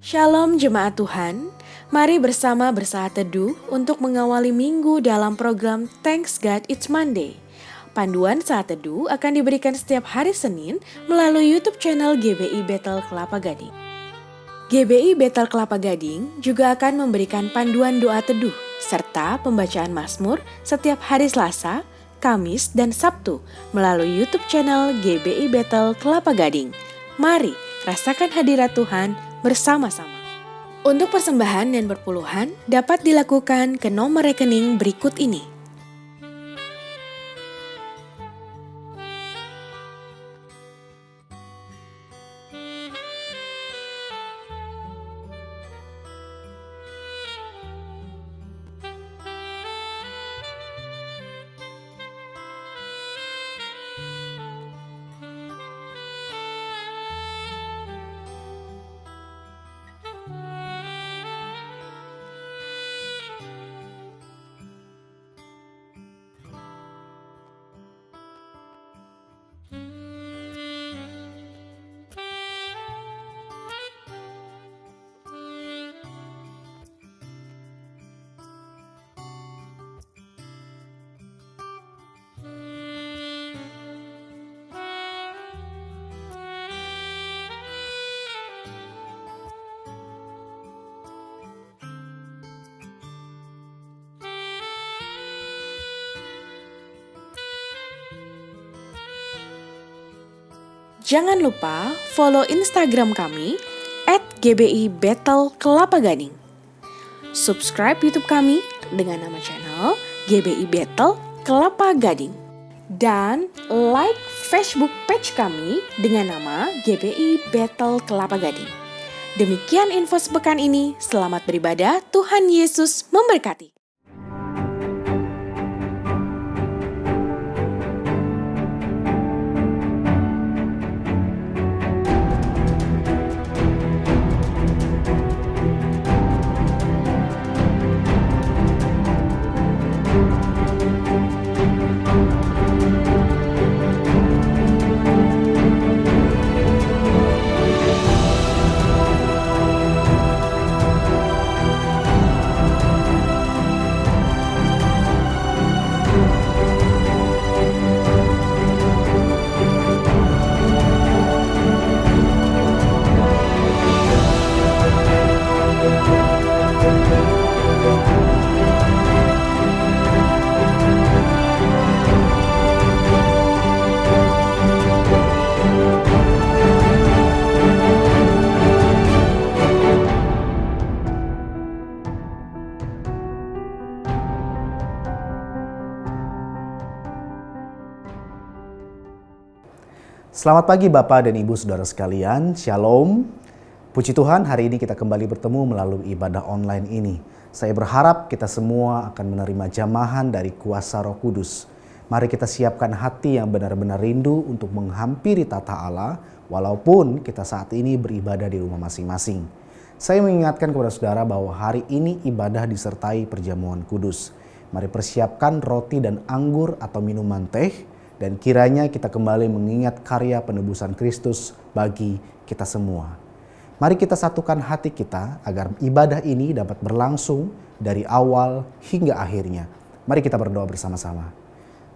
Shalom jemaat Tuhan, mari bersama bersaat teduh untuk mengawali minggu dalam program Thanks God It's Monday. Panduan saat teduh akan diberikan setiap hari Senin melalui YouTube channel GBI Bethel Kelapa Gading. GBI Bethel Kelapa Gading juga akan memberikan panduan doa teduh serta pembacaan Mazmur setiap hari Selasa, Kamis, dan Sabtu melalui YouTube channel GBI Bethel Kelapa Gading. Mari rasakan hadirat Tuhan bersama-sama. Untuk persembahan dan perpuluhan dapat dilakukan ke nomor rekening berikut ini. Jangan lupa follow Instagram kami @GBI Bethel Kelapa Gading. Subscribe YouTube kami dengan nama channel GBI Bethel Kelapa Gading. Dan like Facebook page kami dengan nama GBI Bethel Kelapa Gading. Demikian info sepekan ini, selamat beribadah, Tuhan Yesus memberkati. Selamat pagi Bapak dan Ibu Saudara sekalian, Shalom. Puji Tuhan, hari ini kita kembali bertemu melalui ibadah online ini. Saya berharap kita semua akan menerima jamahan dari kuasa Roh Kudus. Mari kita siapkan hati yang benar-benar rindu untuk menghampiri tata Allah, walaupun kita saat ini beribadah di rumah masing-masing. Saya mengingatkan kepada saudara bahwa hari ini ibadah disertai perjamuan kudus. Mari persiapkan roti dan anggur atau minuman teh, dan kiranya kita kembali mengingat karya penebusan Kristus bagi kita semua. Mari kita satukan hati kita agar ibadah ini dapat berlangsung dari awal hingga akhirnya. Mari kita berdoa bersama-sama.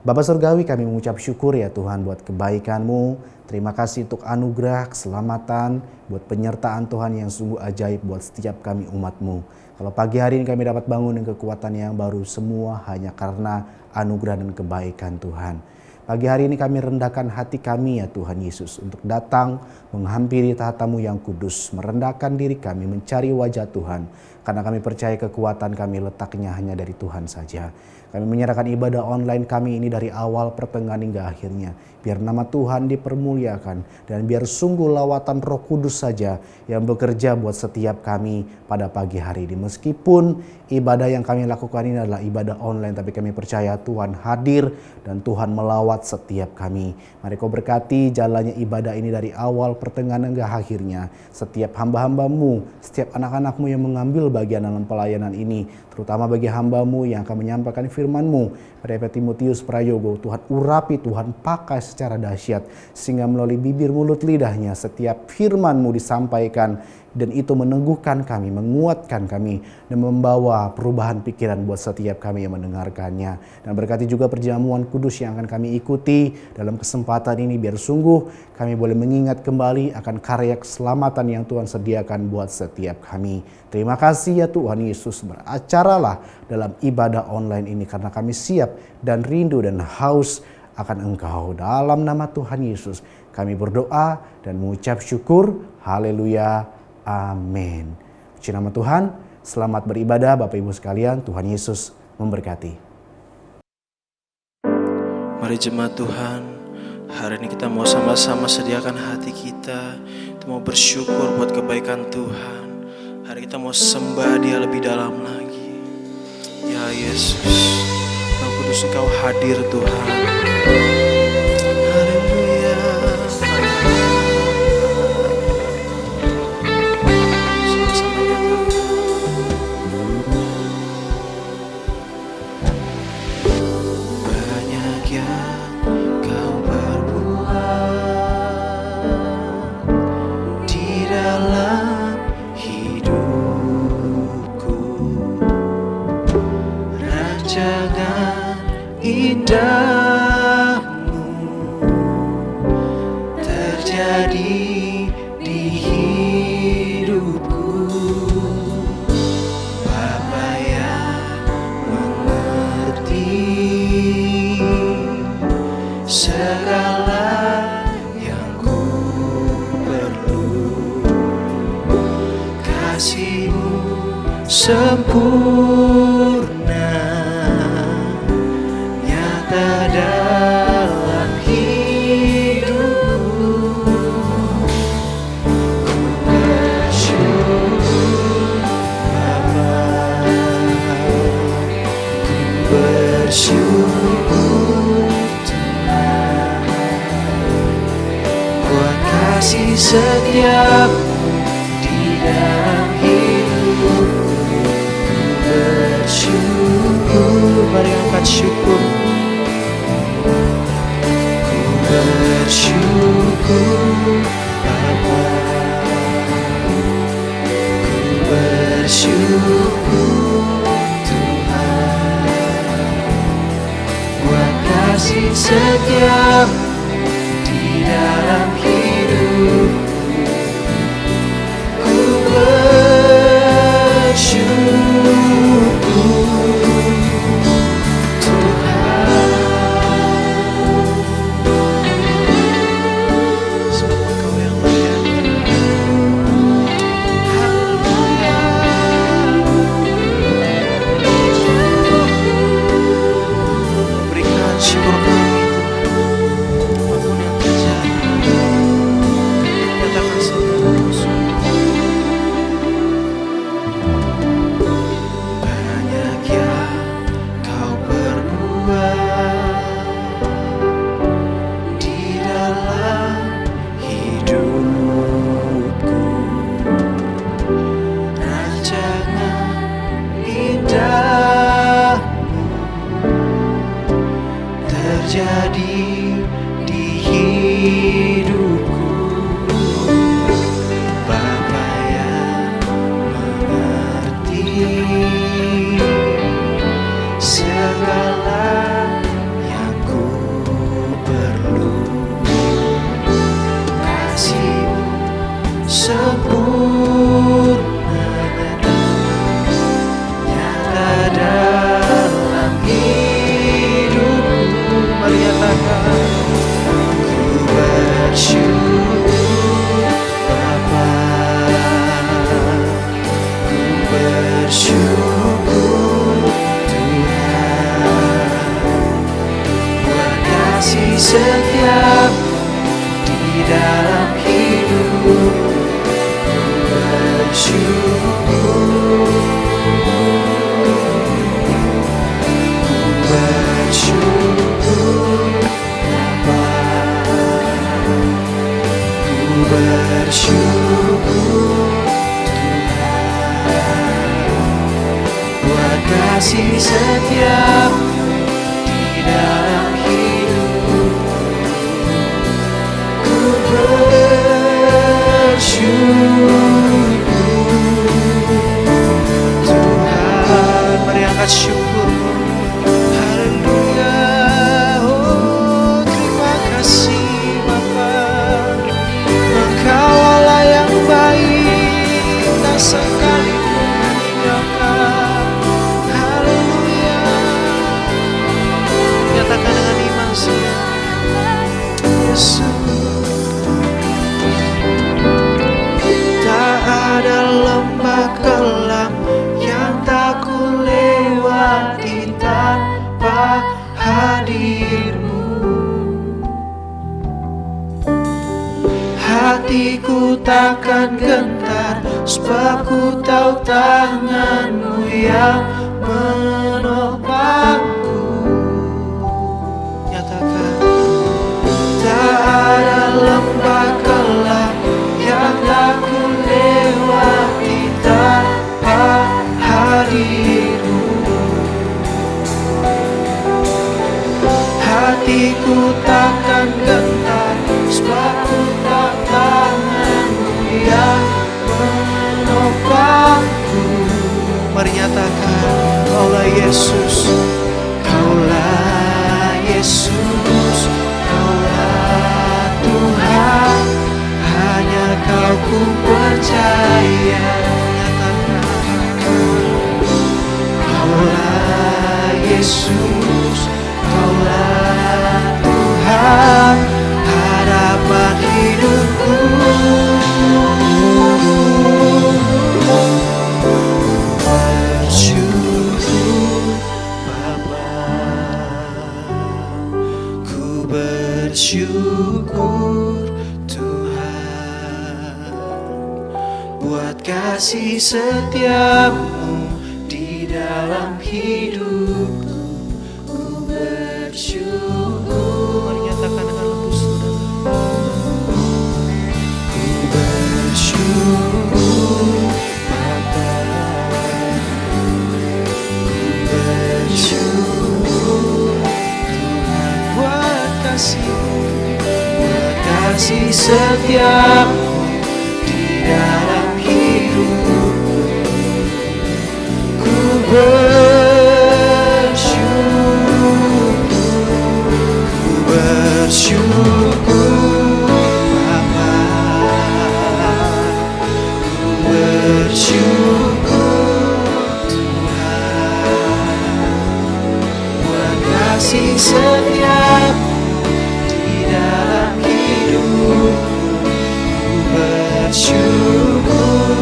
Bapa Surgawi, kami mengucap syukur ya Tuhan buat kebaikan-Mu. Terima kasih untuk anugerah, keselamatan, buat penyertaan Tuhan yang sungguh ajaib buat setiap kami umat-Mu. Kalau pagi hari ini kami dapat bangun dengan kekuatan yang baru, semua hanya karena anugerah dan kebaikan Tuhan. Pagi hari ini kami rendahkan hati kami ya Tuhan Yesus untuk datang menghampiri tahta-Mu yang kudus, merendahkan diri kami mencari wajah Tuhan, karena kami percaya kekuatan kami letaknya hanya dari Tuhan saja. Kami menyerahkan ibadah online kami ini dari awal, pertengahan hingga akhirnya. Biar nama Tuhan dipermuliakan dan biar sungguh lawatan Roh Kudus saja yang bekerja buat setiap kami pada pagi hari ini. Meskipun ibadah yang kami lakukan ini adalah ibadah online, tapi kami percaya Tuhan hadir dan Tuhan melawat setiap kami. Mari Kau berkati jalannya ibadah ini dari awal, pertengahan hingga akhirnya. Setiap hamba-hamba-Mu, setiap anak-anak-Mu yang mengambil bagian dalam pelayanan ini, terutama bagi hamba-Mu yang akan menyampaikan firman-Mu pada Timotius Prayogo, Tuhan urapi, Tuhan pakai secara dahsyat, sehingga melalui bibir mulut lidahnya setiap firman-Mu disampaikan dan itu meneguhkan kami, menguatkan kami, dan membawa perubahan pikiran buat setiap kami yang mendengarkannya. Dan berkati juga perjamuan kudus yang akan kami ikuti dalam kesempatan ini, biar sungguh kami boleh mengingat kembali akan karya keselamatan yang Tuhan sediakan buat setiap kami. Terima kasih ya Tuhan Yesus, beracaralah dalam ibadah online ini karena kami siap dan rindu dan haus akan Engkau. Dalam nama Tuhan Yesus kami berdoa dan mengucap syukur. Haleluya. Amin. Puji nama Tuhan. Selamat beribadah Bapak Ibu sekalian. Tuhan Yesus memberkati. Mari jemaat Tuhan, hari ini kita mau sama-sama sediakan hati kita. Kita mau bersyukur buat kebaikan Tuhan. Hari kita mau sembah Dia lebih dalam lagi. Ya Yesus, Roh Kudus Engkau hadir Tuhan. Haleluya. Sama-sama kita. Banyak yang Kau perbuat di dalam hidupku, rancangan indahmu terjadi di hidupku. Bapa yang mengerti segala yang ku perlu, kasih-Mu sempurna nyata dalam hidupku. Ku bersyukur Bapa, ku bersyukur Tuhan, buat kasih setiamu di dalam hidupku. Ku bersyukur, mari angkat syukur. Ku bersyukur Bapa, ku bersyukur Tuhan, buat kasih setiamu di dalam hidupku. Ku bersyukur Tuhan, sebab Engkau yang layak. Haleluya. Berikan syukur kami Tuhan, apapun yang terjadi, nyatakan saudaraku sungguh. Banyak yang Kau perbuat di dalam hidupku, rancangan indahmu terjadi di hidupku. Bapa yang mengerti segala yang ku perlu, kasih-Mu sempurna nyata dalam hidupku. Mari nyatakan. Ku bersyukur Bapa, ku bersyukur Tuhan, buat kasih setiamu di dalam hidupku. Ku bersyukur, ku bersyukur Bapa, ku bersyukur buat kasih setiamu di dalam hidupku. Ku bersyukur angkat syukur-Mu. Haleluya. Oh, terima kasih Bapa. Engkau Allah yang baik, tak sekalipun meninggalkan. Haleluya. Nyatakan dengan iman saudara. Yesus. Tak ada lembah kelam yang tak ku lewati tanpa hadir-Mu. Hatiku takkan gentar, sebab ku tahu tangan-Mu yang menopangku. Nyatakan. Tak ada lembah kelam yang tak ku lewati tanpa hadir-Mu. Hatiku takkan gentar, sebab ku tahu tangan-Mu yang menopangku. Mari nyatakan, Kaulah Yesus, Kaulah Yesus, Kaulah Tuhan, hanya Kau ku percaya. Nyatakan, Kaulah Yesus, Kaulah Tuhan, harapan hidupku. Bersyukur Bapa, ku bersyukur Tuhan, buat kasih setiamu di dalam hidupku. Ku bersyukur. Mari nyatakan dengan lembut saudara. Ku bersyukur Bapa, ku bersyukur Tuhan, buat kasih setiamu di dalam hidupku. Ku bersyukur Bapa, ku bersyukur Tuhan, buat kasih setiamu di dalam hidupku. Ku bersyukur,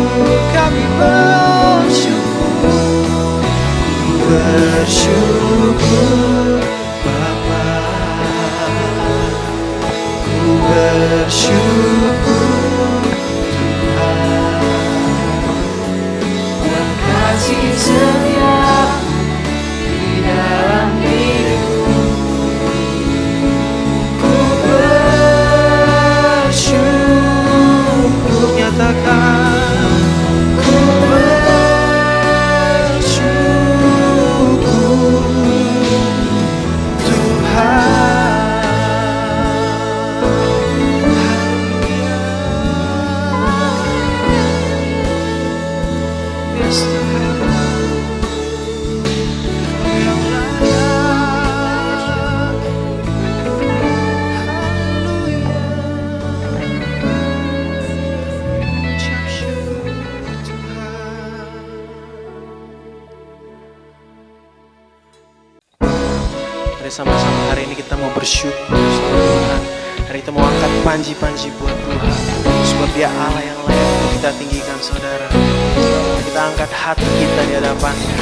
kami bersyukur. Ku bersyukur Bapa, ku bersyukur Tuhan, buat kasih setiamu di dalam hidupku. Ku bersyukur. Nyatakan, ku bersyukur Tuhan. Yes, Tuhan, Kau yang layak. Haleluya. Ucap syukur Tuhan. Mari sama-sama hari ini kita mau bersyukur sama Tuhan. Hari kita mau angkat panji-panji buat Tuhan, sebab Dia Allah yang layak untuk kita tinggikan saudara. Kita angkat hati kita di hadapan-Nya.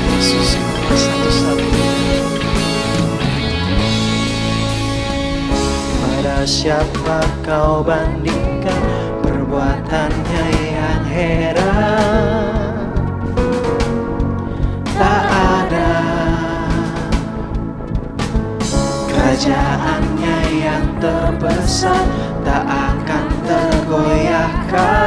Yesus, Kau satu-satunya. Pada siapa Kau bandingkan perbuatannya yang heran? Tak ada. Kerajaannya yang terbesar tak akan tergoyahkan.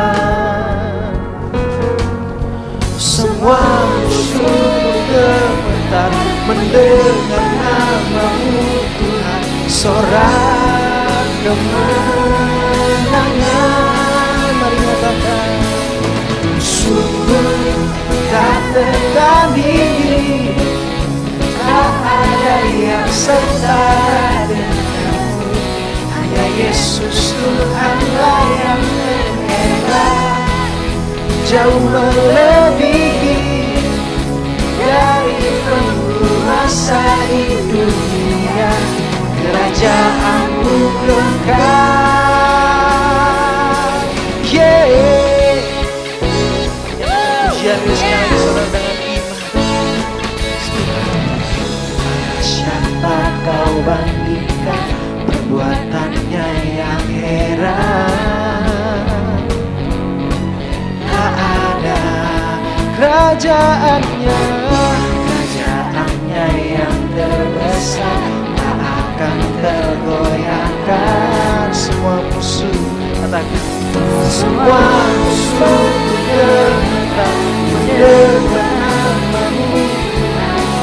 Semua musuh gemetar mendengar nama-Mu Tuhan. sorak kemenangan. Mari nyatakan, sungguh tak tertandingi, tak ada yang setara denganmu. Hanya Yesus Tuhanlah yang terhebat, jauh melebihi dari penguasa di dunia. Kerajaanmu kekal. Pujian sekali saudara dengan iman. Siapa kau bandingkan perbuatannya yang heran? Tak ada kerajaannya yang terbesar, tak akan tergoyahkan. Semua musuh, katakan, semua musuh tergerak mendengar namamu.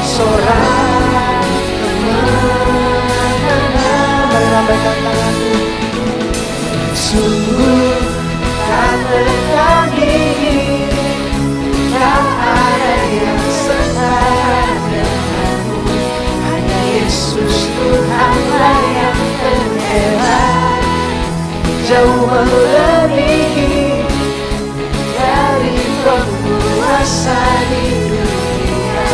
Sorak kemenangan. Mari lambaikan tanganmu. Sungguh tak tertandingi, tak ada yang setara denganmu. Hanya Yesus Tuhanlah yang terhebat, jauh melebihi dari penguasa di dunia.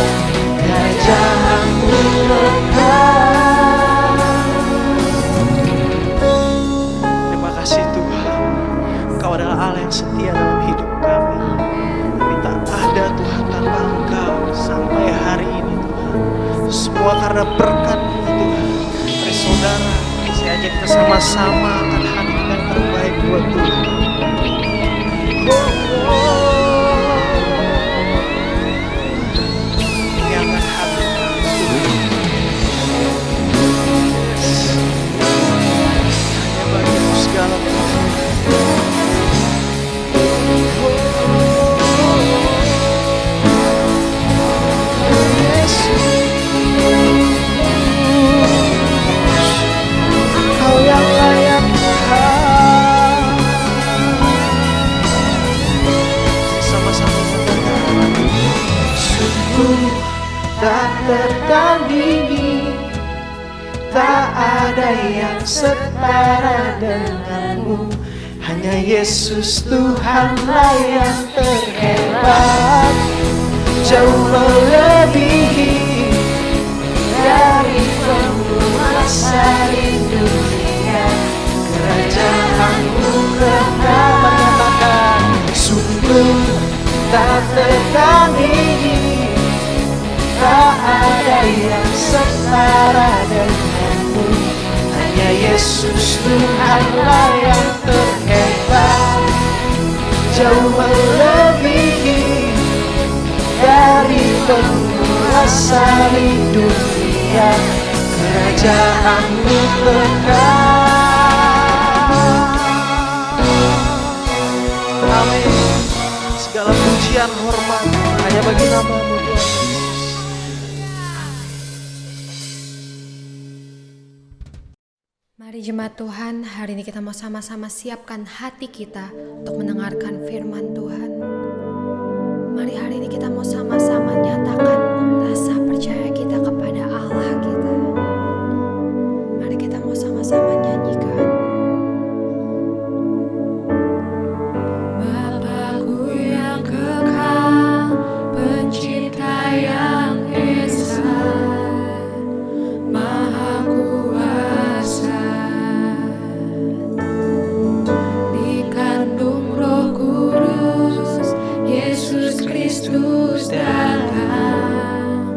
Kerajaanmu kekal. Terima kasih Tuhan, Engkau adalah Allah yang setia dalam hidup kami. Tapi tak ada Tuhan tanpa Engkau sampai hari ini Tuhan. Semua karena berkat-Mu Tuhan. Mari saudara, saya ajak kita sama-sama akan hadirkan yang terbaik buat Tuhan. Ini akan hadirkan Tuhan. Hanya bagimu segala puji. Kau yang layak Tuhan. Sama-sama katakan, sungguh tak tertandingi, tak ada yang setara denganmu. Hanya Yesus Tuhanlah yang terhebat, jauh melebihi dari penguasa di dunia. Kerajaanmu kekal. Menyatakan, sungguh tak tertandingi, tak ada yang setara denganmu. Hanya Yesus Tuhanlah yang terhebat, jauh melebihi dari penguasa di dunia. Kerajaanmu kekal. Amin. Segala pujian hormat hanya bagi nama-Mu Tuhan Yesus. Mari jemaat Tuhan, hari ini kita mau sama-sama siapkan hati kita untuk mendengarkan firman Tuhan. Mari hari ini kita mau sama-sama nyatakan rasa percaya kita kepada Allah kita. Mari kita mau sama-sama nyanyikan. Bapakku yang kekal, pencipta yang esa, Maha Kuasa, dikandung Roh Kudus, Yesus Kristus datang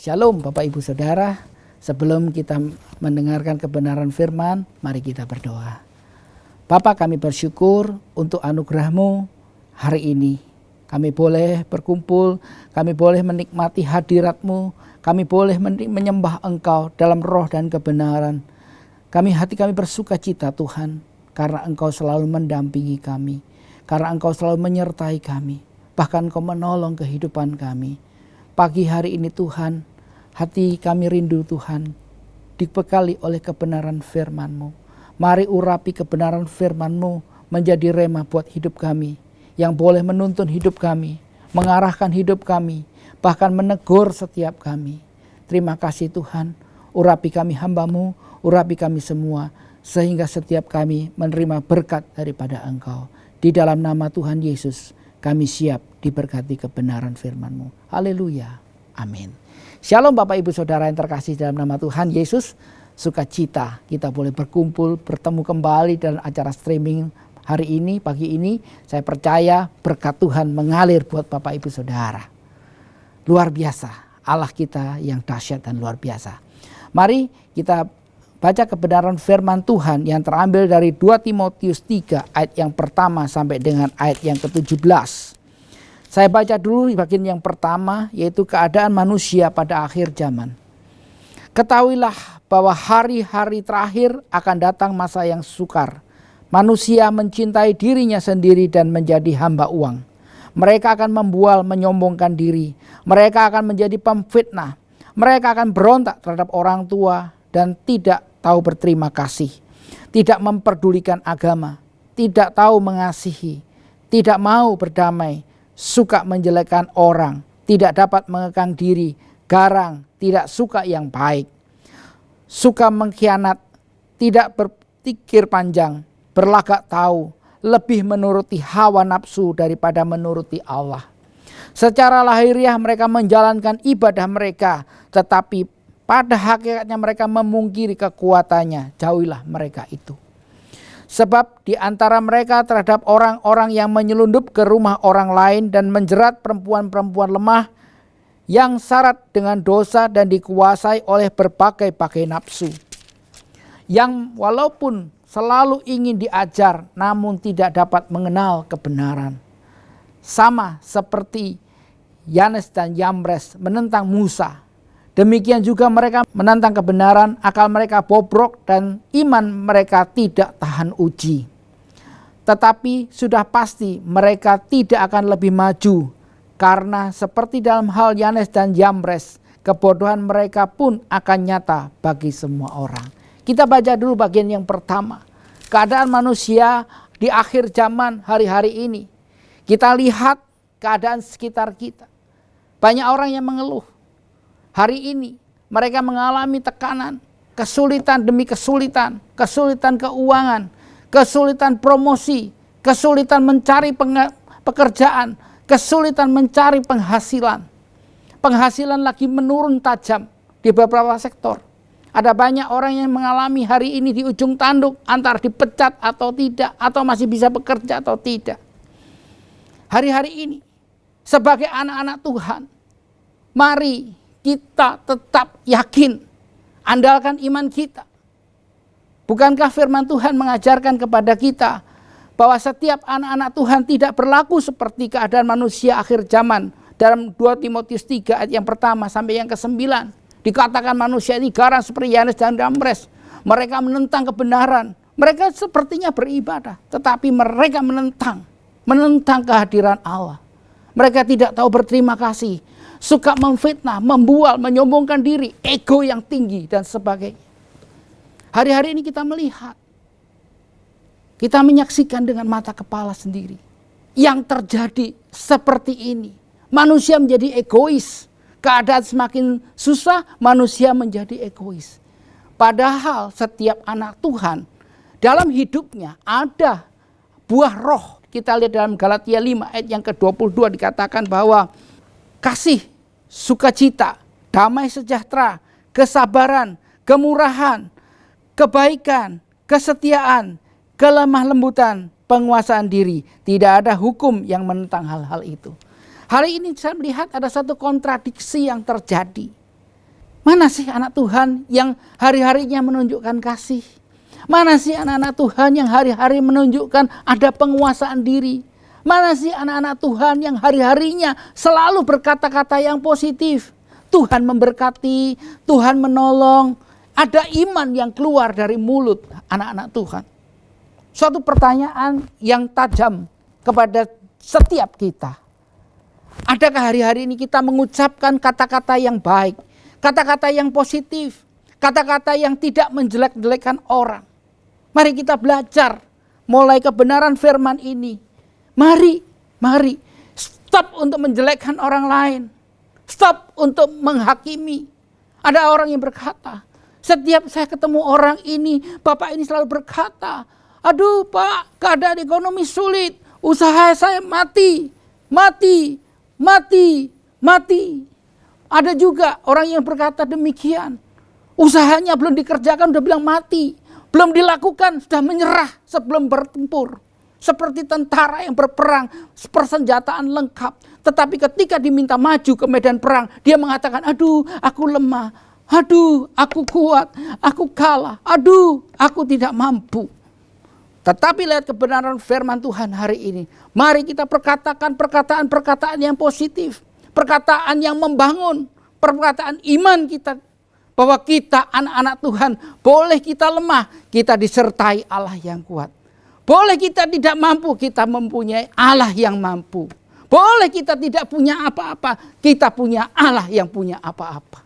Shalom Bapak Ibu Saudara. Sebelum kita mendengarkan kebenaran firman, mari kita berdoa. Bapa, kami bersyukur untuk anugerah-Mu hari ini. Kami boleh berkumpul, kami boleh menikmati hadirat-Mu, kami boleh menyembah Engkau dalam roh dan kebenaran. Hati kami bersuka cita Tuhan, karena Engkau selalu mendampingi kami, karena Engkau selalu menyertai kami, bahkan Engkau menolong kehidupan kami. Pagi hari ini Tuhan, hati kami rindu Tuhan, dibekali oleh kebenaran firman-Mu. Mari urapi kebenaran firman-Mu menjadi rema buat hidup kami, yang boleh menuntun hidup kami, mengarahkan hidup kami, bahkan menegur setiap kami. Terima kasih Tuhan, urapi kami hamba-Mu, urapi kami semua, sehingga setiap kami menerima berkat daripada Engkau. Di dalam nama Tuhan Yesus, kami siap diberkati kebenaran firman-Mu. Haleluya. Amin. Shalom Bapak Ibu Saudara yang terkasih dalam nama Tuhan Yesus. Sukacita kita boleh berkumpul, bertemu kembali dalam acara streaming hari ini, pagi ini. Saya percaya berkat Tuhan mengalir buat Bapak Ibu Saudara. Luar biasa, Allah kita yang dahsyat dan luar biasa. Mari kita baca kebenaran firman Tuhan yang terambil dari 2 Timotius 3 ayat yang pertama sampai dengan ayat yang ke-17. Saya baca dulu bagian yang pertama, yaitu keadaan manusia pada akhir zaman. Ketahuilah bahwa hari-hari terakhir akan datang masa yang sukar. Manusia mencintai dirinya sendiri dan menjadi hamba uang. Mereka akan membual, menyombongkan diri. Mereka akan menjadi pemfitnah. Mereka akan berontak terhadap orang tua dan tidak tahu berterima kasih, tidak memperdulikan agama, tidak tahu mengasihi, tidak mau berdamai, suka menjelekkan orang, tidak dapat mengekang diri, garang, tidak suka yang baik, suka mengkhianat, tidak berpikir panjang, berlagak tahu, lebih menuruti hawa nafsu daripada menuruti Allah. Secara lahiriah mereka menjalankan ibadah mereka, tetapi pada hakikatnya mereka memungkiri kekuatannya. Jauhilah mereka itu. Sebab di antara mereka terhadap orang-orang yang menyelundup ke rumah orang lain dan menjerat perempuan-perempuan lemah yang syarat dengan dosa dan dikuasai oleh berbagai-bagai nafsu. Yang walaupun selalu ingin diajar namun tidak dapat mengenal kebenaran. Sama seperti Yanes dan Yambres menentang Musa. Demikian juga mereka menantang kebenaran, akal mereka bobrok dan iman mereka tidak tahan uji. Tetapi sudah pasti mereka tidak akan lebih maju, karena seperti dalam hal Yanes dan Yambres, kebodohan mereka pun akan nyata bagi semua orang. Kita baca dulu bagian yang pertama. Keadaan manusia di akhir zaman hari-hari ini. Kita lihat keadaan sekitar kita. Banyak orang yang mengeluh. Hari ini mereka mengalami tekanan, kesulitan demi kesulitan, kesulitan keuangan, kesulitan promosi, kesulitan mencari pekerjaan, kesulitan mencari penghasilan. Penghasilan lagi menurun tajam di beberapa sektor. Ada banyak orang yang mengalami hari ini di ujung tanduk antara dipecat atau tidak, atau masih bisa bekerja atau tidak. Hari-hari ini sebagai anak-anak Tuhan, mari kita tetap yakin, andalkan iman kita. Bukankah firman Tuhan mengajarkan kepada kita bahwa setiap anak-anak Tuhan tidak berlaku seperti keadaan manusia akhir zaman. Dalam 2 Timotius 3 ayat yang pertama sampai yang ke-9. Dikatakan manusia ini garang seperti Yanes dan Yambres. Mereka menentang kebenaran. Mereka sepertinya beribadah, tetapi mereka menentang kehadiran Allah. Mereka tidak tahu berterima kasih. Suka memfitnah, membual, menyombongkan diri, ego yang tinggi dan sebagainya. Hari-hari ini kita melihat, kita menyaksikan dengan mata kepala sendiri. Yang terjadi seperti ini. Manusia menjadi egois. Keadaan semakin susah, manusia menjadi egois. Padahal setiap anak Tuhan, dalam hidupnya ada buah roh. Kita lihat dalam Galatia 5 ayat yang ke-22 dikatakan bahwa kasih, sukacita, damai sejahtera, kesabaran, kemurahan, kebaikan, kesetiaan, kelemah lembutan, penguasaan diri. Tidak ada hukum yang menentang hal-hal itu. Hari ini saya melihat ada satu kontradiksi yang terjadi. Mana sih anak Tuhan yang hari-harinya menunjukkan kasih? Mana sih anak-anak Tuhan yang hari-hari menunjukkan ada penguasaan diri? Mana sih anak-anak Tuhan yang hari-harinya selalu berkata-kata yang positif? Tuhan memberkati, Tuhan menolong. Ada iman yang keluar dari mulut anak-anak Tuhan. Suatu pertanyaan yang tajam kepada setiap kita. Adakah hari-hari ini kita mengucapkan kata-kata yang baik, kata-kata yang positif, kata-kata yang tidak menjelek-jelekan orang? Mari kita belajar mulai kebenaran firman ini. Mari stop untuk menjelekkan orang lain. Stop untuk menghakimi. Ada orang yang berkata, setiap saya ketemu orang ini, Bapak ini selalu berkata, aduh Pak, keadaan ekonomi sulit, usaha saya mati. Ada juga orang yang berkata demikian. Usahanya belum dikerjakan, udah bilang mati. Belum dilakukan, sudah menyerah sebelum bertempur. Seperti tentara yang berperang, persenjataan lengkap. Tetapi ketika diminta maju ke medan perang, dia mengatakan, aduh aku lemah. Aduh aku kuat, aku kalah. Aduh aku tidak mampu. Tetapi lihat kebenaran firman Tuhan hari ini. Mari kita perkatakan perkataan-perkataan yang positif. Perkataan yang membangun. Perkataan iman kita. Bahwa kita anak-anak Tuhan. Boleh kita lemah, kita disertai Allah yang kuat. Boleh kita tidak mampu, kita mempunyai Allah yang mampu. Boleh kita tidak punya apa-apa, kita punya Allah yang punya apa-apa.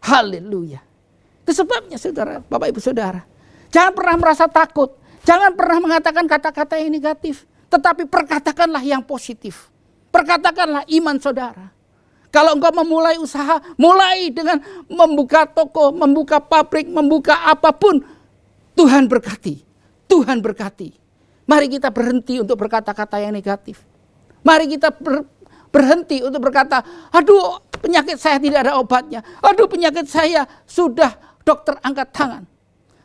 Haleluya. Itu sebabnya saudara, Bapak Ibu Saudara. Jangan pernah merasa takut. Jangan pernah mengatakan kata-kata yang negatif. Tetapi perkatakanlah yang positif. Perkatakanlah iman saudara. Kalau engkau memulai usaha, mulai dengan membuka toko, membuka pabrik, membuka apapun. Tuhan berkati. Tuhan berkati. Mari kita berhenti untuk berkata-kata yang negatif. Mari kita berhenti untuk berkata, aduh penyakit saya tidak ada obatnya. Aduh penyakit saya sudah dokter angkat tangan.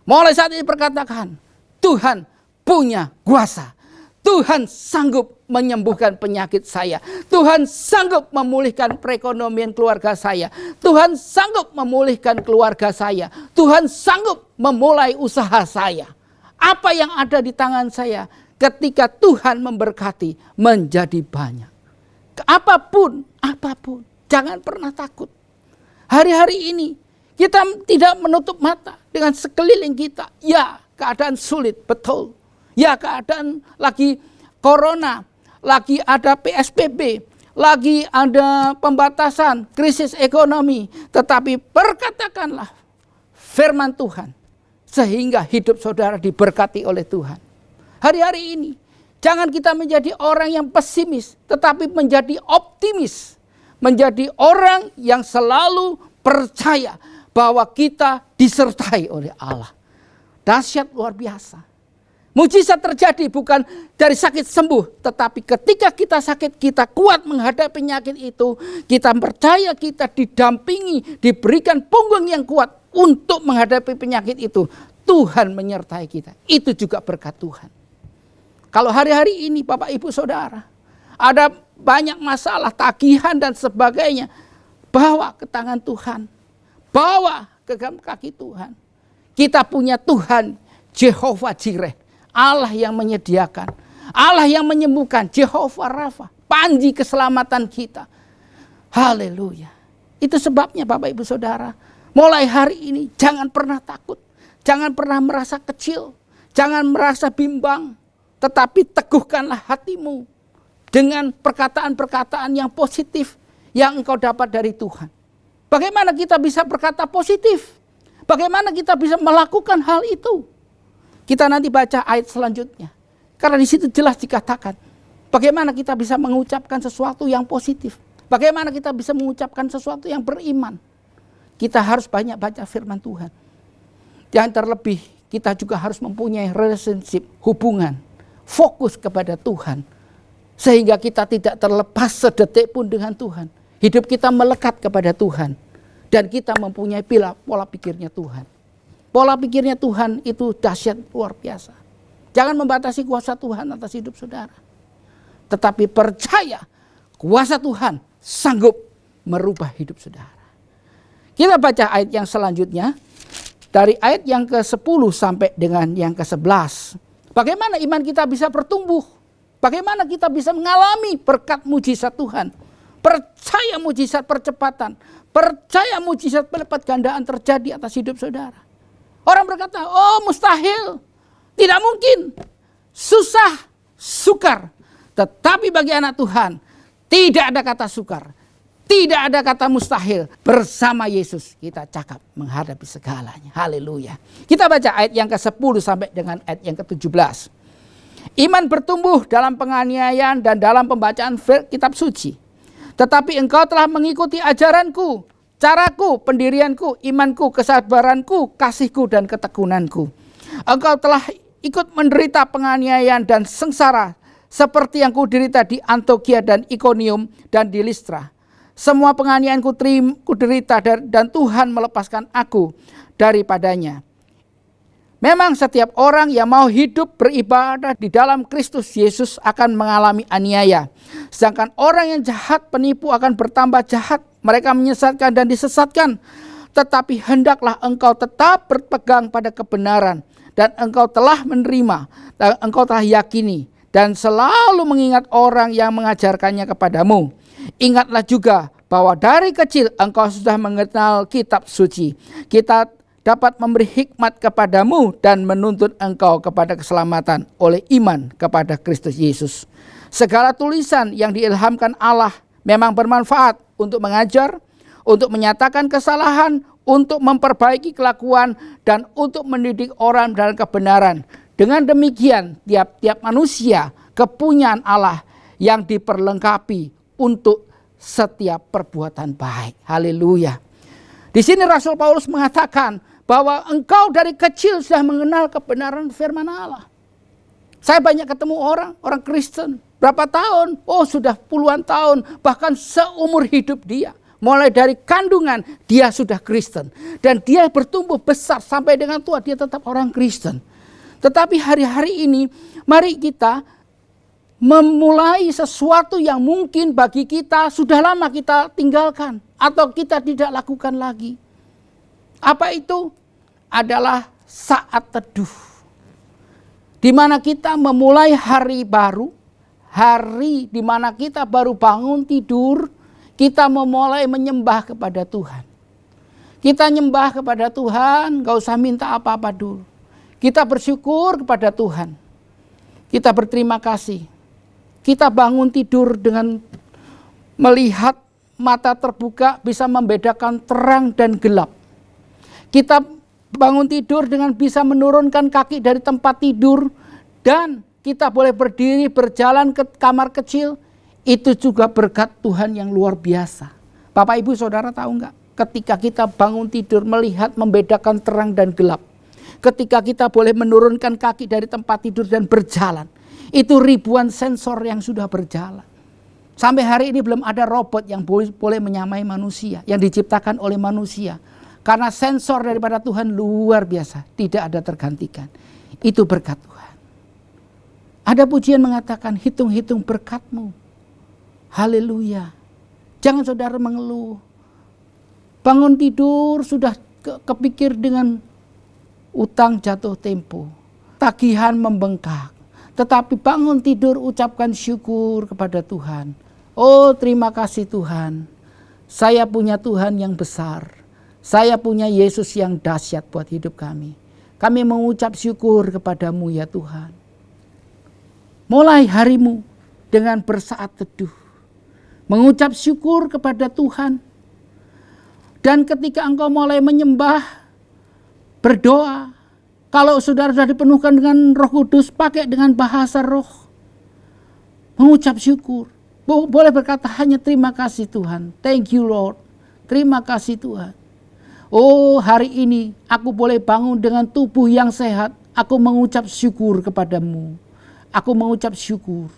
Mulai saat ini perkatakan, Tuhan punya kuasa. Tuhan sanggup menyembuhkan penyakit saya. Tuhan sanggup memulihkan perekonomian keluarga saya. Tuhan sanggup memulihkan keluarga saya. Tuhan sanggup memulai usaha saya. Apa yang ada di tangan saya ketika Tuhan memberkati menjadi banyak. Apapun, jangan pernah takut. Hari-hari ini kita tidak menutup mata dengan sekeliling kita. Ya, keadaan sulit, betul. Ya, keadaan lagi corona, lagi ada PSBB, lagi ada pembatasan, krisis ekonomi. Tetapi perkatakanlah firman Tuhan, sehingga hidup saudara diberkati oleh Tuhan. Hari-hari ini, jangan kita menjadi orang yang pesimis, tetapi menjadi optimis. Menjadi orang yang selalu percaya bahwa kita disertai oleh Allah. Dahsyat luar biasa. Mujizat terjadi bukan dari sakit sembuh, tetapi ketika kita sakit, kita kuat menghadapi penyakit itu. Kita percaya kita didampingi, diberikan punggung yang kuat untuk menghadapi penyakit itu. Tuhan menyertai kita. Itu juga berkat Tuhan. Kalau hari-hari ini Bapak Ibu Saudara, ada banyak masalah, tagihan dan sebagainya, bawa ke tangan Tuhan. Bawa ke kaki Tuhan. Kita punya Tuhan Jehovah Jireh, Allah yang menyediakan, Allah yang menyembuhkan, Jehovah Rafa, panji keselamatan kita. Haleluya. Itu sebabnya Bapak Ibu Saudara, mulai hari ini jangan pernah takut, jangan pernah merasa kecil, jangan merasa bimbang, tetapi teguhkanlah hatimu dengan perkataan-perkataan yang positif yang engkau dapat dari Tuhan. Bagaimana kita bisa berkata positif? Bagaimana kita bisa melakukan hal itu? Kita nanti baca ayat selanjutnya. Karena di situ jelas dikatakan bagaimana kita bisa mengucapkan sesuatu yang positif. Bagaimana kita bisa mengucapkan sesuatu yang beriman. Kita harus banyak baca firman Tuhan. Yang terlebih kita juga harus mempunyai relationship, hubungan, fokus kepada Tuhan. Sehingga kita tidak terlepas sedetik pun dengan Tuhan. Hidup kita melekat kepada Tuhan. Dan kita mempunyai pola pikirnya Tuhan. Pola pikirnya Tuhan itu dahsyat luar biasa. Jangan membatasi kuasa Tuhan atas hidup saudara. Tetapi percaya kuasa Tuhan sanggup merubah hidup saudara. Kita baca ayat yang selanjutnya. Dari ayat yang ke-10 sampai dengan yang ke-11. Bagaimana iman kita bisa bertumbuh? Bagaimana kita bisa mengalami berkat mujizat Tuhan? Percaya mujizat percepatan. Percaya mujizat pelipat gandaan terjadi atas hidup saudara. Orang berkata, oh mustahil. Tidak mungkin. Susah, sukar. Tetapi bagi anak Tuhan, tidak ada kata sukar. Tidak ada kata mustahil. Bersama Yesus kita cakap menghadapi segalanya. Haleluya. Kita baca ayat yang ke-10 sampai dengan ayat yang ke-17. Iman bertumbuh dalam penganiayaan dan dalam pembacaan kitab suci. Tetapi engkau telah mengikuti ajaranku, caraku, pendirianku, imanku, kesabaranku, kasihku dan ketekunanku. Engkau telah ikut menderita penganiayaan dan sengsara seperti yang kuderita di Antiokhia dan Ikonium dan di Listra. Semua penganiayaan kuderita dan Tuhan melepaskan aku daripadanya. Memang setiap orang yang mau hidup beribadah di dalam Kristus Yesus akan mengalami aniaya. Sedangkan orang yang jahat, penipu akan bertambah jahat. Mereka menyesatkan dan disesatkan. Tetapi hendaklah engkau tetap berpegang pada kebenaran. Dan engkau telah menerima, dan engkau telah yakini. Dan selalu mengingat orang yang mengajarkannya kepadamu. Ingatlah juga bahwa dari kecil engkau sudah mengenal kitab suci. Kita dapat memberi hikmat kepadamu dan menuntun engkau kepada keselamatan oleh iman kepada Kristus Yesus. Segala tulisan yang diilhamkan Allah memang bermanfaat untuk mengajar, untuk menyatakan kesalahan, untuk memperbaiki kelakuan, dan untuk mendidik orang dalam kebenaran. Dengan demikian, tiap-tiap manusia kepunyaan Allah yang diperlengkapi untuk setiap perbuatan baik. Haleluya. Di sini Rasul Paulus mengatakan bahwa engkau dari kecil sudah mengenal kebenaran firman Allah. Saya banyak ketemu orang Kristen. Berapa tahun? Oh sudah puluhan tahun, bahkan seumur hidup dia. Mulai dari kandungan dia sudah Kristen. Dan dia bertumbuh besar sampai dengan tua dia tetap orang Kristen. Tetapi hari-hari ini mari kita memulai sesuatu yang mungkin bagi kita sudah lama kita tinggalkan atau kita tidak lakukan lagi. Apa itu? Adalah saat teduh. Di mana kita memulai hari baru, hari di mana kita baru bangun tidur, kita memulai menyembah kepada Tuhan. Kita nyembah kepada Tuhan, gak usah minta apa-apa dulu. Kita bersyukur kepada Tuhan. Kita berterima kasih. Kita bangun tidur dengan melihat mata terbuka bisa membedakan terang dan gelap. Kita bangun tidur dengan bisa menurunkan kaki dari tempat tidur dan kita boleh berdiri berjalan ke kamar kecil. Itu juga berkat Tuhan yang luar biasa. Bapak Ibu Saudara tahu enggak? Ketika kita bangun tidur melihat membedakan terang dan gelap. Ketika kita boleh menurunkan kaki dari tempat tidur dan berjalan. Itu ribuan sensor yang sudah berjalan. Sampai hari ini belum ada robot yang boleh menyamai manusia. Yang diciptakan oleh manusia. Karena sensor daripada Tuhan luar biasa. Tidak ada tergantikan. Itu berkat Tuhan. Ada pujian mengatakan hitung-hitung berkat-Mu. Haleluya. Jangan saudara mengeluh. Bangun tidur sudah kepikir dengan utang jatuh tempo. Tagihan membengkak. Tetapi bangun tidur ucapkan syukur kepada Tuhan. Oh terima kasih Tuhan. Saya punya Tuhan yang besar. Saya punya Yesus yang dahsyat buat hidup kami. Kami mengucap syukur kepadamu ya Tuhan. Mulai harimu dengan bersaat teduh. Mengucap syukur kepada Tuhan. Dan ketika engkau mulai menyembah, berdoa. Kalau saudara sudah dipenuhkan dengan Roh Kudus, pakai dengan bahasa roh. Mengucap syukur. Boleh berkata hanya terima kasih Tuhan. Thank you Lord. Terima kasih Tuhan. Oh hari ini aku boleh bangun dengan tubuh yang sehat. Aku mengucap syukur kepadamu. Aku mengucap syukur.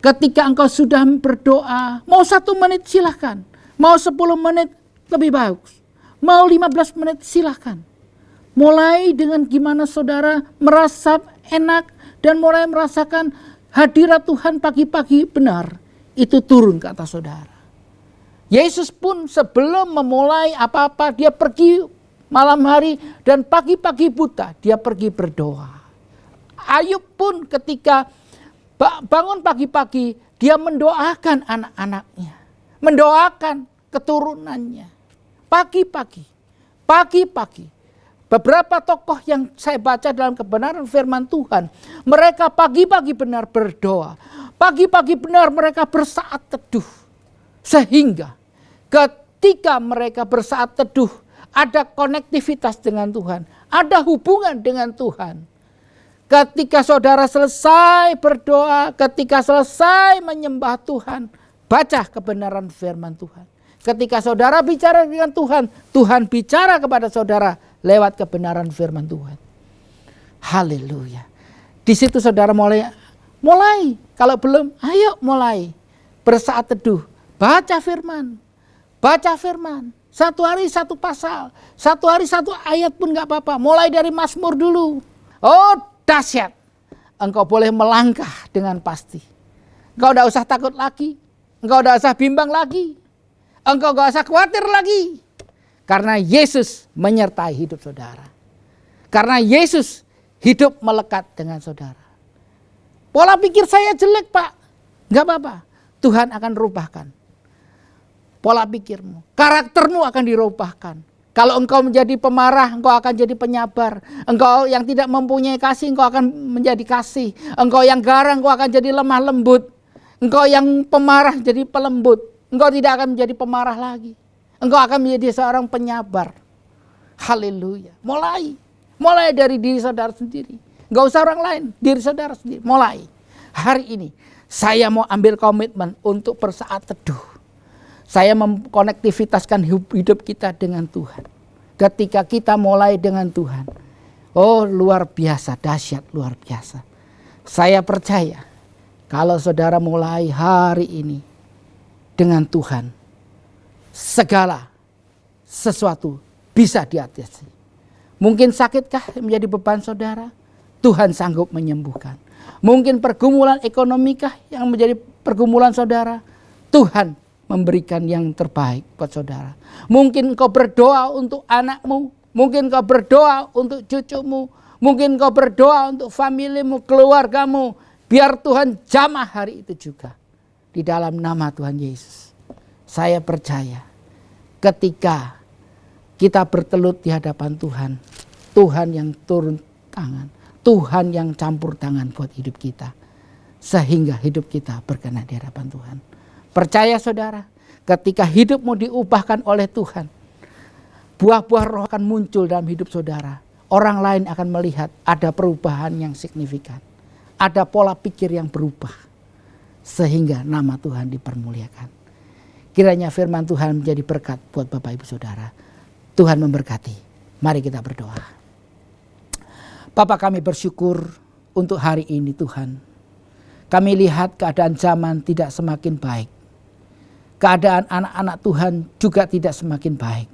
Ketika engkau sudah berdoa, mau 1 menit silahkan. Mau 10 menit lebih bagus. Mau 15 menit silahkan. Mulai dengan gimana saudara merasa enak dan mulai merasakan hadirat Tuhan pagi-pagi benar. Itu turun ke atas saudara. Yesus pun sebelum memulai apa-apa, dia pergi malam hari dan pagi-pagi buta, dia pergi berdoa. Ayub pun ketika bangun pagi-pagi, dia mendoakan anak-anaknya, mendoakan keturunannya. Pagi-pagi. Beberapa tokoh yang saya baca dalam kebenaran firman Tuhan, mereka pagi-pagi benar berdoa. Pagi-pagi benar mereka bersaat teduh. Sehingga ketika mereka bersaat teduh, ada konektivitas dengan Tuhan, ada hubungan dengan Tuhan. Ketika saudara selesai berdoa, ketika selesai menyembah Tuhan, baca kebenaran firman Tuhan. Ketika saudara bicara dengan Tuhan, Tuhan bicara kepada saudara lewat kebenaran firman Tuhan. Haleluya. Di situ saudara mulai. Kalau belum, ayo mulai. Bersaat teduh, baca firman. Satu hari satu pasal, satu hari satu ayat pun gak apa-apa. Mulai dari Mazmur dulu. Oh dahsyat. Engkau boleh melangkah dengan pasti. Engkau gak usah takut lagi. Engkau gak usah bimbang lagi. Engkau gak usah khawatir lagi. Karena Yesus menyertai hidup saudara. Karena Yesus hidup melekat dengan saudara. Pola pikir saya jelek Pak. Gak apa-apa. Tuhan akan rubahkan. Pola pikirmu. Karaktermu akan dirubahkan. Kalau engkau menjadi pemarah, engkau akan jadi penyabar. Engkau yang tidak mempunyai kasih, engkau akan menjadi kasih. Engkau yang garang, engkau akan jadi lemah lembut. Engkau yang pemarah jadi pelembut. Engkau tidak akan menjadi pemarah lagi. Engkau akan menjadi seorang penyabar. Haleluya. Mulai dari diri saudara sendiri. Enggak usah orang lain, diri saudara sendiri. Mulai. Hari ini saya mau ambil komitmen untuk bersaat teduh. Saya mengkonektivitaskan hidup kita dengan Tuhan. Ketika kita mulai dengan Tuhan. Oh luar biasa, dahsyat luar biasa. Saya percaya kalau saudara mulai hari ini dengan Tuhan, segala sesuatu bisa diatasi. Mungkin sakitkah menjadi beban saudara? Tuhan sanggup menyembuhkan. Mungkin pergumulan ekonomikah yang menjadi pergumulan saudara? Tuhan memberikan yang terbaik buat saudara. Mungkin kau berdoa untuk anakmu, mungkin kau berdoa untuk cucumu, mungkin kau berdoa untuk familimu, keluargamu. Biar Tuhan jamah hari itu juga. Di dalam nama Tuhan Yesus. Saya percaya ketika kita bertelut di hadapan Tuhan, Tuhan yang turun tangan, Tuhan yang campur tangan buat hidup kita. Sehingga hidup kita berkenan di hadapan Tuhan. Percaya saudara, ketika hidupmu diubahkan oleh Tuhan, buah-buah roh akan muncul dalam hidup saudara. Orang lain akan melihat ada perubahan yang signifikan. Ada pola pikir yang berubah. Sehingga nama Tuhan dipermuliakan. Kiranya firman Tuhan menjadi berkat buat Bapak Ibu Saudara. Tuhan memberkati. Mari kita berdoa. Bapa, kami bersyukur untuk hari ini Tuhan. Kami lihat keadaan zaman tidak semakin baik. Keadaan anak-anak Tuhan juga tidak semakin baik.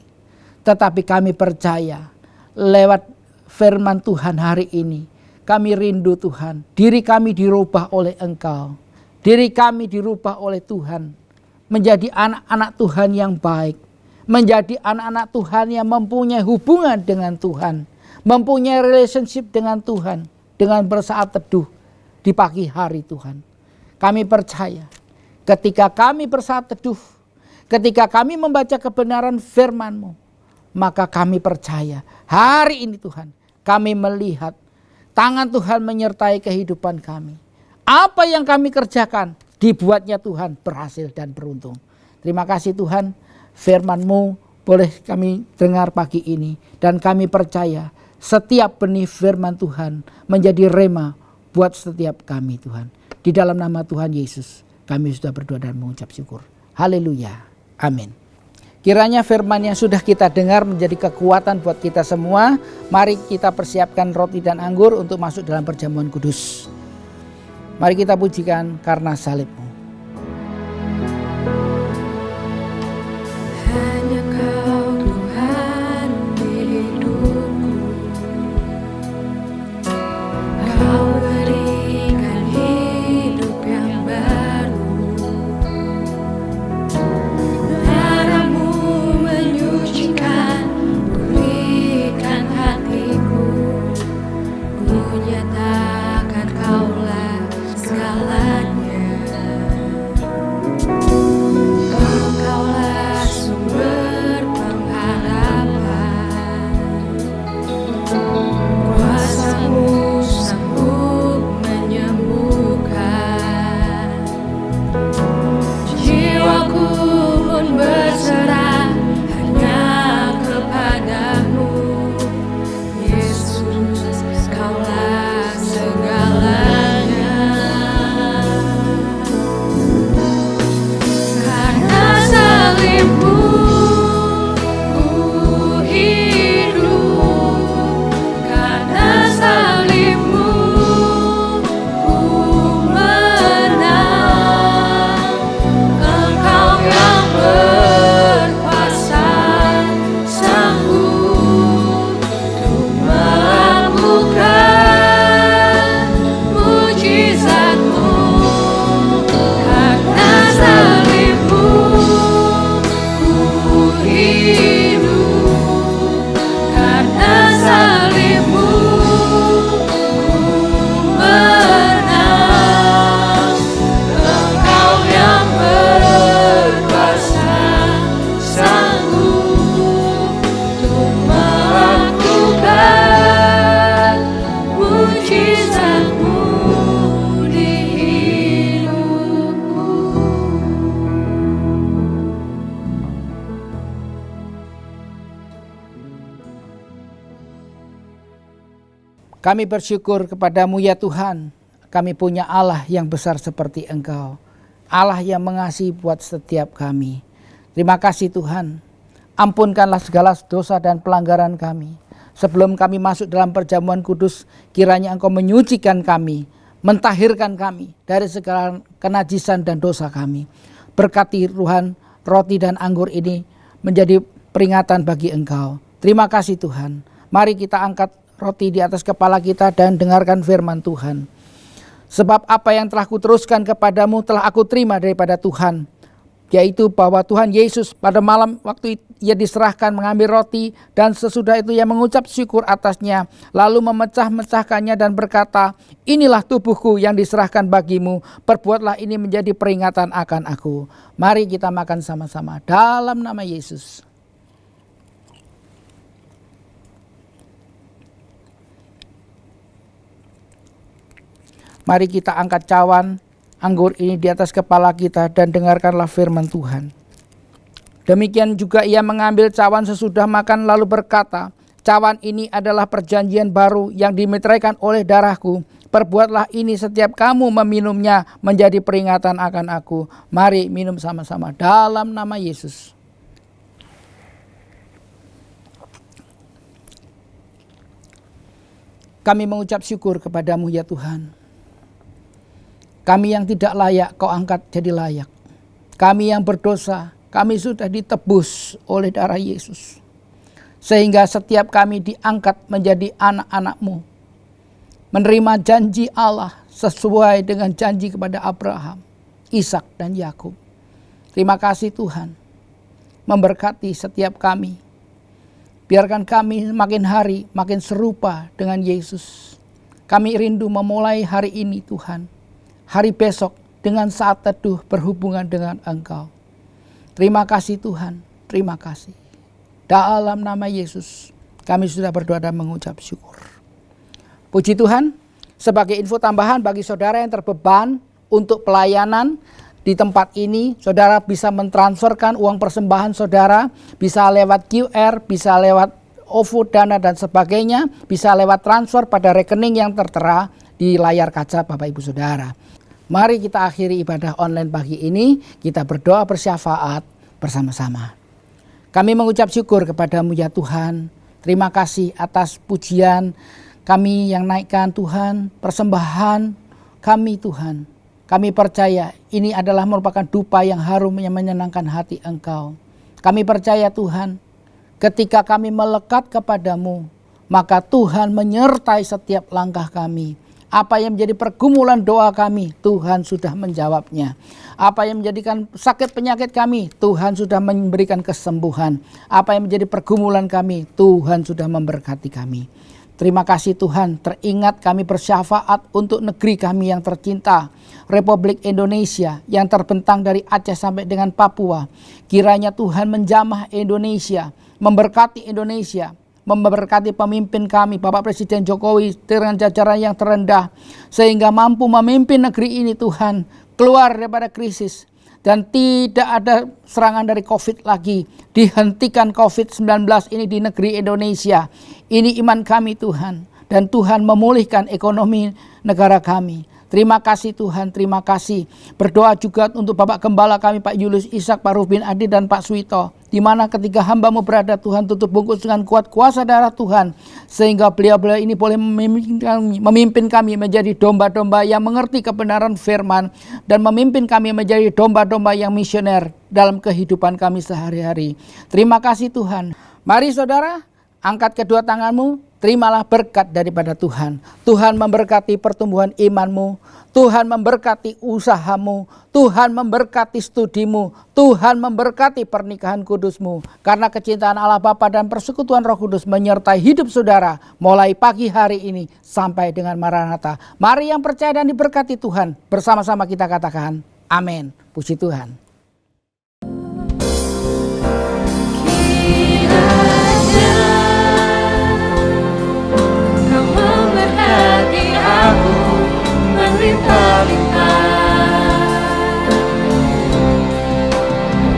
Tetapi kami percaya lewat firman Tuhan hari ini. Kami rindu Tuhan. Diri kami dirubah oleh Engkau. Diri kami dirubah oleh Tuhan. Menjadi anak-anak Tuhan yang baik. Menjadi anak-anak Tuhan yang mempunyai hubungan dengan Tuhan. Mempunyai relationship dengan Tuhan. Dengan bersaat teduh di pagi hari Tuhan. Kami percaya ketika kami bersaat teduh. Ketika kami membaca kebenaran firman-Mu. Maka kami percaya hari ini Tuhan. Kami melihat tangan Tuhan menyertai kehidupan kami. Apa yang kami kerjakan dibuatnya Tuhan berhasil dan beruntung. Terima kasih Tuhan, firman-Mu boleh kami dengar pagi ini. Dan kami percaya setiap benih firman Tuhan menjadi rema buat setiap kami Tuhan. Di dalam nama Tuhan Yesus kami sudah berdoa dan mengucap syukur. Haleluya. Amin. Kiranya firman yang sudah kita dengar menjadi kekuatan buat kita semua. Mari kita persiapkan roti dan anggur untuk masuk dalam perjamuan kudus. Mari kita pujikan karena salib-Mu. Hanya Kau Tuhan di hidupku. Kau berikan hidup yang baru. Kami bersyukur kepadamu ya Tuhan. Kami punya Allah yang besar seperti Engkau. Allah yang mengasihi buat setiap kami. Terima kasih Tuhan. Ampunkanlah segala dosa dan pelanggaran kami. Sebelum kami masuk dalam perjamuan kudus, kiranya Engkau menyucikan kami, mentahirkan kami dari segala kenajisan dan dosa kami. Berkati Tuhan, roti dan anggur ini menjadi peringatan bagi Engkau. Terima kasih Tuhan. Mari kita angkat roti di atas kepala kita dan dengarkan firman Tuhan. Sebab apa yang telah kuteruskan kepadamu telah aku terima daripada Tuhan, yaitu bahwa Tuhan Yesus pada malam waktu ia diserahkan mengambil roti, dan sesudah itu ia mengucap syukur atasnya, lalu memecah-mecahkannya dan berkata, inilah tubuhku yang diserahkan bagimu, perbuatlah ini menjadi peringatan akan aku. Mari kita makan sama-sama dalam nama Yesus. Mari kita angkat cawan anggur ini di atas kepala kita dan dengarkanlah firman Tuhan. Demikian juga ia mengambil cawan sesudah makan lalu berkata, cawan ini adalah perjanjian baru yang dimeteraikan oleh darahku. Perbuatlah ini setiap kamu meminumnya menjadi peringatan akan aku. Mari minum sama-sama dalam nama Yesus. Kami mengucap syukur kepadamu ya Tuhan. Kami yang tidak layak kau angkat jadi layak. Kami yang berdosa, kami sudah ditebus oleh darah Yesus. Sehingga setiap kami diangkat menjadi anak-anak-Mu. Menerima janji Allah sesuai dengan janji kepada Abraham, Ishak dan Yakub. Terima kasih Tuhan. Memberkati setiap kami. Biarkan kami makin hari makin serupa dengan Yesus. Kami rindu memulai hari ini Tuhan. Hari besok dengan saat teduh berhubungan dengan Engkau. Terima kasih Tuhan, terima kasih. Dalam nama Yesus kami sudah berdoa dan mengucap syukur. Puji Tuhan, sebagai info tambahan bagi saudara yang terbeban untuk pelayanan di tempat ini, saudara bisa mentransferkan uang persembahan saudara, bisa lewat QR, bisa lewat OVO, Dana dan sebagainya, bisa lewat transfer pada rekening yang tertera di layar kaca Bapak Ibu Saudara. Mari kita akhiri ibadah online pagi ini, kita berdoa bersyafaat bersama-sama. Kami mengucap syukur kepadamu ya Tuhan. Terima kasih atas pujian kami yang naikkan Tuhan, persembahan kami Tuhan. Kami percaya ini adalah merupakan dupa yang harum yang menyenangkan hati Engkau. Kami percaya Tuhan, ketika kami melekat kepadamu, maka Tuhan menyertai setiap langkah kami. Apa yang menjadi pergumulan doa kami, Tuhan sudah menjawabnya. Apa yang menjadikan sakit penyakit kami, Tuhan sudah memberikan kesembuhan. Apa yang menjadi pergumulan kami, Tuhan sudah memberkati kami. Terima kasih Tuhan, teringat kami bersyafaat untuk negeri kami yang tercinta, Republik Indonesia yang terbentang dari Aceh sampai dengan Papua. Kiranya Tuhan menjamah Indonesia, memberkati Indonesia, memberkati pemimpin kami, Bapak Presiden Jokowi dengan jajaran yang terendah, sehingga mampu memimpin negeri ini Tuhan, keluar daripada krisis, dan tidak ada serangan dari COVID lagi. Dihentikan COVID-19 ini di negeri Indonesia. Ini iman kami Tuhan, dan Tuhan memulihkan ekonomi negara kami. Terima kasih Tuhan, terima kasih. Berdoa juga untuk Bapak Gembala kami, Pak Julius Ishak, Pak Rubin Adi dan Pak Suito. Di mana ketika hamba-Mu berada Tuhan, tutup bungkus dengan kuat kuasa darah Tuhan. Sehingga beliau-beliau ini boleh memimpin kami menjadi domba-domba yang mengerti kebenaran firman. Dan memimpin kami menjadi domba-domba yang misioner dalam kehidupan kami sehari-hari. Terima kasih Tuhan. Mari saudara, angkat kedua tanganmu. Terimalah berkat daripada Tuhan. Tuhan memberkati pertumbuhan imanmu. Tuhan memberkati usahamu. Tuhan memberkati studimu. Tuhan memberkati pernikahan kudusmu. Karena kecintaan Allah Bapa dan persekutuan Roh Kudus menyertai hidup saudara mulai pagi hari ini sampai dengan Maranatha. Mari yang percaya dan diberkati Tuhan, bersama-sama kita katakan amin. Puji Tuhan.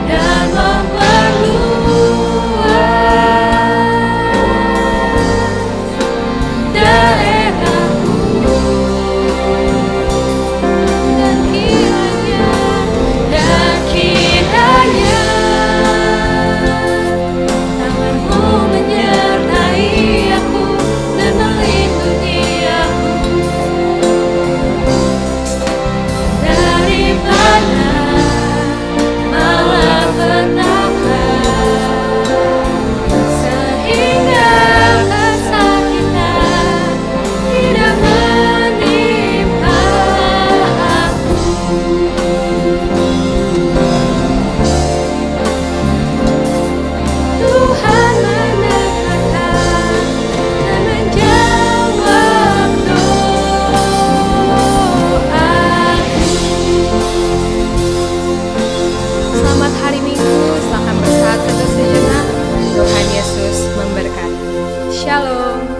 Dan memperluas daerah Shalom.